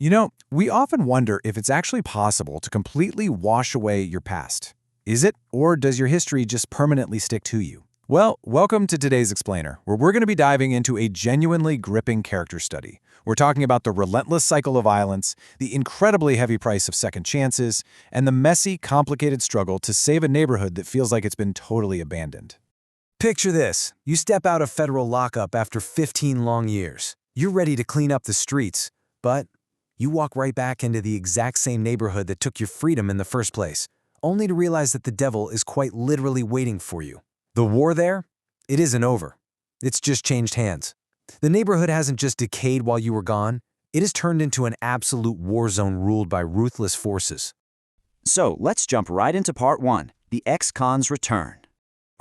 You know, we often wonder if it's actually possible to completely wash away your past. Is it, or does your history just permanently stick to you? Well, welcome to today's Explainer, where we're going to be diving into a genuinely gripping character study. We're talking about the relentless cycle of violence, the incredibly heavy price of second chances, and the messy, complicated struggle to save a neighborhood that feels like it's been totally abandoned. Picture this. You step out of federal lockup after 15 long years. You're ready to clean up the streets, but you walk right back into the exact same neighborhood that took your freedom in the first place, only to realize that the devil is quite literally waiting for you. The war there? It isn't over. It's just changed hands. The neighborhood hasn't just decayed while you were gone. It has turned into an absolute war zone ruled by ruthless forces. So let's jump right into part 1, the ex-con's return.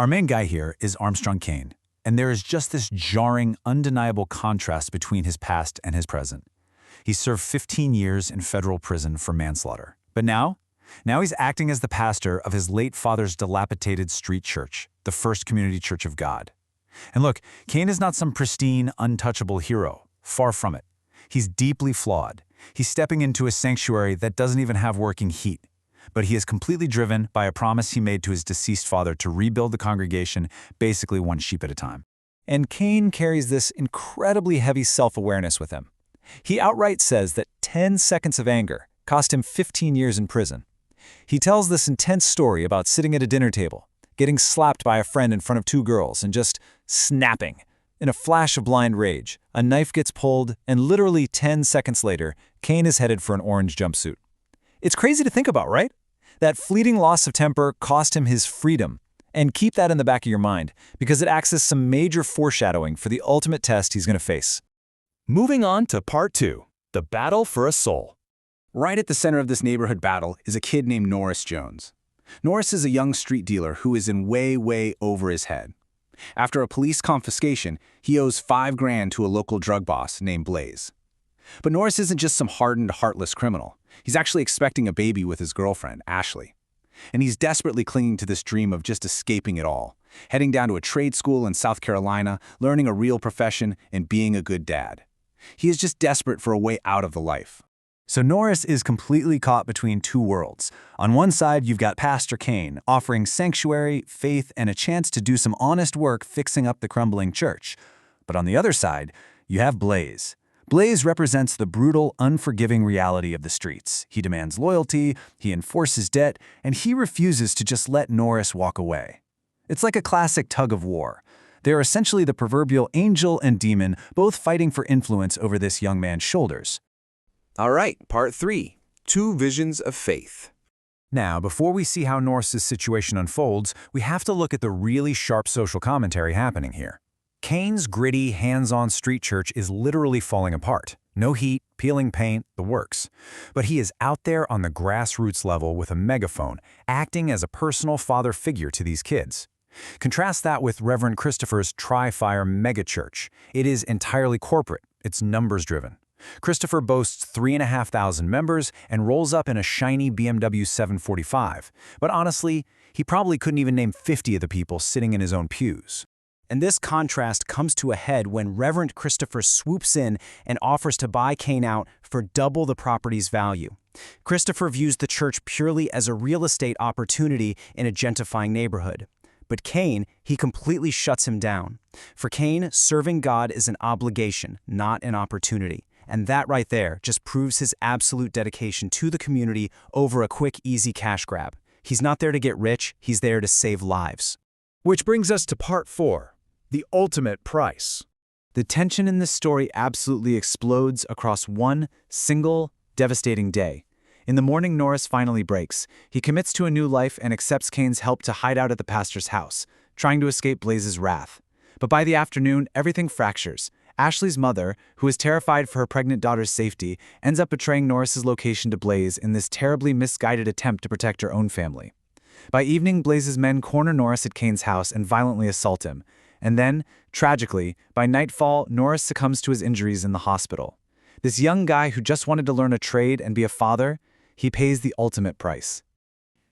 Our main guy here is Armstrong Kane, and there is just this jarring, undeniable contrast between his past and his present. He served 15 years in federal prison for manslaughter. But now he's acting as the pastor of his late father's dilapidated street church, the First Community Church of God. And look, Kane is not some pristine, untouchable hero. Far from it. He's deeply flawed. He's stepping into a sanctuary that doesn't even have working heat. But he is completely driven by a promise he made to his deceased father to rebuild the congregation basically one sheep at a time. And Kane carries this incredibly heavy self-awareness with him. He outright says that 10 seconds of anger cost him 15 years in prison. He tells this intense story about sitting at a dinner table, getting slapped by a friend in front of 2 girls, and just snapping. In a flash of blind rage, a knife gets pulled, and literally 10 seconds later, Kane is headed for an orange jumpsuit. It's crazy to think about, right? That fleeting loss of temper cost him his freedom. And keep that in the back of your mind, because it acts as some major foreshadowing for the ultimate test he's going to face. Moving on to part 2, the battle for a soul. Right at the center of this neighborhood battle is a kid named Norris Jones. Norris is a young street dealer who is in way over his head. After a police confiscation, he owes $5,000 to a local drug boss named Blaze. But Norris isn't just some hardened, heartless criminal. He's actually expecting a baby with his girlfriend, Ashley. And he's desperately clinging to this dream of just escaping it all, heading down to a trade school in South Carolina, learning a real profession, and being a good dad. He is just desperate for a way out of the life. So Norris is completely caught between 2 worlds. On one side, you've got Pastor Kane, offering sanctuary, faith, and a chance to do some honest work fixing up the crumbling church. But on the other side, you have Blaze. Blaze represents the brutal, unforgiving reality of the streets. He demands loyalty, he enforces debt, and he refuses to just let Norris walk away. It's like a classic tug of war. They're essentially the proverbial angel and demon, both fighting for influence over this young man's shoulders. All right, part 3, 2 visions of faith. Now, before we see how Norris's situation unfolds, we have to look at the really sharp social commentary happening here. Kane's gritty, hands-on street church is literally falling apart. No heat, peeling paint, the works. But he is out there on the grassroots level with a megaphone, acting as a personal father figure to these kids. Contrast that with Reverend Christopher's Tri-Fire megachurch. It is entirely corporate. It's numbers-driven. Christopher boasts 3,500 members and rolls up in a shiny BMW 745. But honestly, he probably couldn't even name 50 of the people sitting in his own pews. And this contrast comes to a head when Reverend Christopher swoops in and offers to buy Kane out for double the property's value. Christopher views the church purely as a real estate opportunity in a gentrifying neighborhood. But Kane, he completely shuts him down. For Kane, serving God is an obligation, not an opportunity. And that right there just proves his absolute dedication to the community over a quick, easy cash grab. He's not there to get rich, he's there to save lives. Which brings us to part 4, the ultimate price. The tension in this story absolutely explodes across one single, devastating day. In the morning, Norris finally breaks. He commits to a new life and accepts Kane's help to hide out at the pastor's house, trying to escape Blaze's wrath. But by the afternoon, everything fractures. Ashley's mother, who is terrified for her pregnant daughter's safety, ends up betraying Norris's location to Blaze in this terribly misguided attempt to protect her own family. By evening, Blaze's men corner Norris at Kane's house and violently assault him. And then, tragically, by nightfall, Norris succumbs to his injuries in the hospital. This young guy who just wanted to learn a trade and be a father, he pays the ultimate price.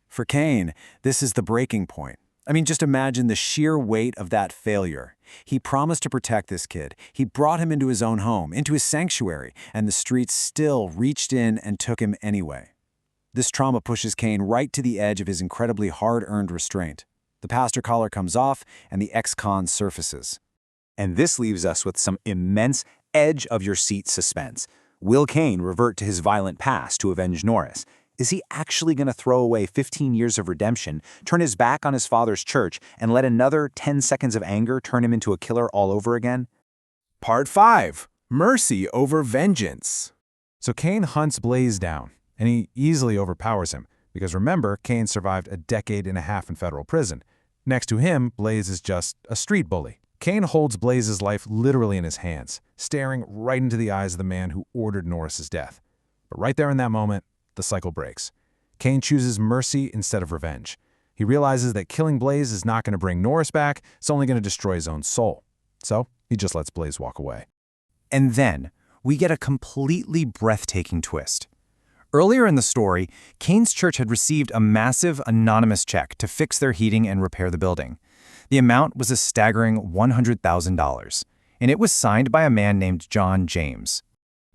For Kane, this is the breaking point. I mean, just imagine the sheer weight of that failure. He promised to protect this kid. He brought him into his own home, into his sanctuary, and the streets still reached in and took him anyway. This trauma pushes Kane right to the edge of his incredibly hard-earned restraint. The pastor collar comes off, and the ex-con surfaces. And this leaves us with some immense edge-of-your-seat suspense. Will Kane revert to his violent past to avenge Norris? Is he actually going to throw away 15 years of redemption, turn his back on his father's church, and let another 10 seconds of anger turn him into a killer all over again? Part 5. Mercy over vengeance. So Kane hunts Blaze down, and he easily overpowers him, because remember, Kane survived a decade and a half in federal prison. Next to him, Blaze is just a street bully. Kane holds Blaze's life literally in his hands, staring right into the eyes of the man who ordered Norris's death. But right there in that moment, the cycle breaks. Kane chooses mercy instead of revenge. He realizes that killing Blaze is not going to bring Norris back, it's only going to destroy his own soul. So he just lets Blaze walk away. And then we get a completely breathtaking twist. Earlier in the story, Kane's church had received a massive anonymous check to fix their heating and repair the building. The amount was a staggering $100,000, and it was signed by a man named John James.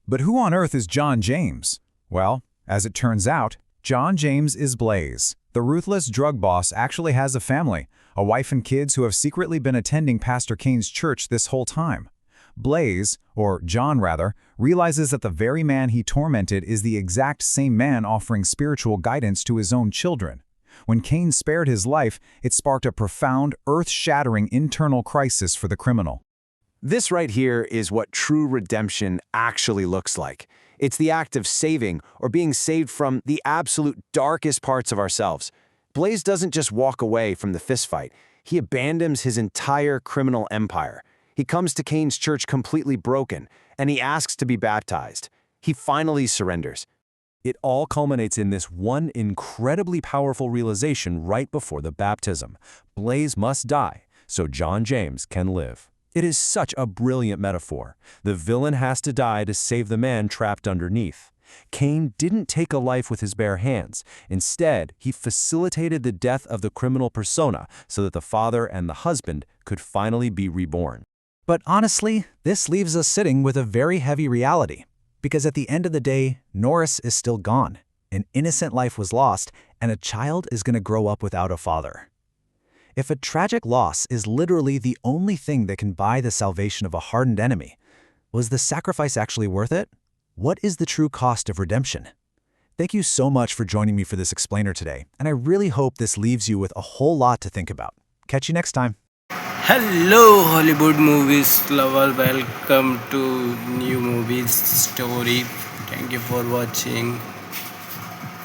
But who on earth is John James? Well, as it turns out, John James is Blaze. The ruthless drug boss actually has a family, a wife and kids who have secretly been attending Pastor Kane's church this whole time. Blaze, or John rather, realizes that the very man he tormented is the exact same man offering spiritual guidance to his own children. When Kane spared his life, it sparked a profound, earth-shattering internal crisis for the criminal. This right here is what true redemption actually looks like. It's the act of saving or being saved from the absolute darkest parts of ourselves. Blaze doesn't just walk away from the fistfight. He abandons his entire criminal empire. He comes to Kane's church completely broken, and he asks to be baptized. He finally surrenders. It all culminates in this one incredibly powerful realization right before the baptism. Blaze must die, so John James can live. It is such a brilliant metaphor. The villain has to die to save the man trapped underneath. Kane didn't take a life with his bare hands. Instead, he facilitated the death of the criminal persona so that the father and the husband could finally be reborn. But honestly, this leaves us sitting with a very heavy reality. Because at the end of the day, Norris is still gone. An innocent life was lost, and a child is going to grow up without a father. If a tragic loss is literally the only thing that can buy the salvation of a hardened enemy, was the sacrifice actually worth it? What is the true cost of redemption? Thank you so much for joining me for this explainer today, and I really hope this leaves you with a whole lot to think about. Catch you next time. Hello Hollywood movies lover, welcome to new movies story. Thank you for watching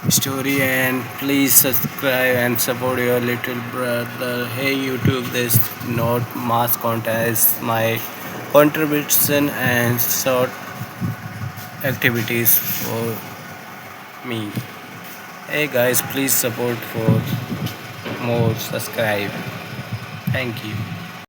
story, and please subscribe and support your little brother. Hey YouTube, this not mass contest, my contribution and short activities for me. Hey guys, please support for more, subscribe. Thank you.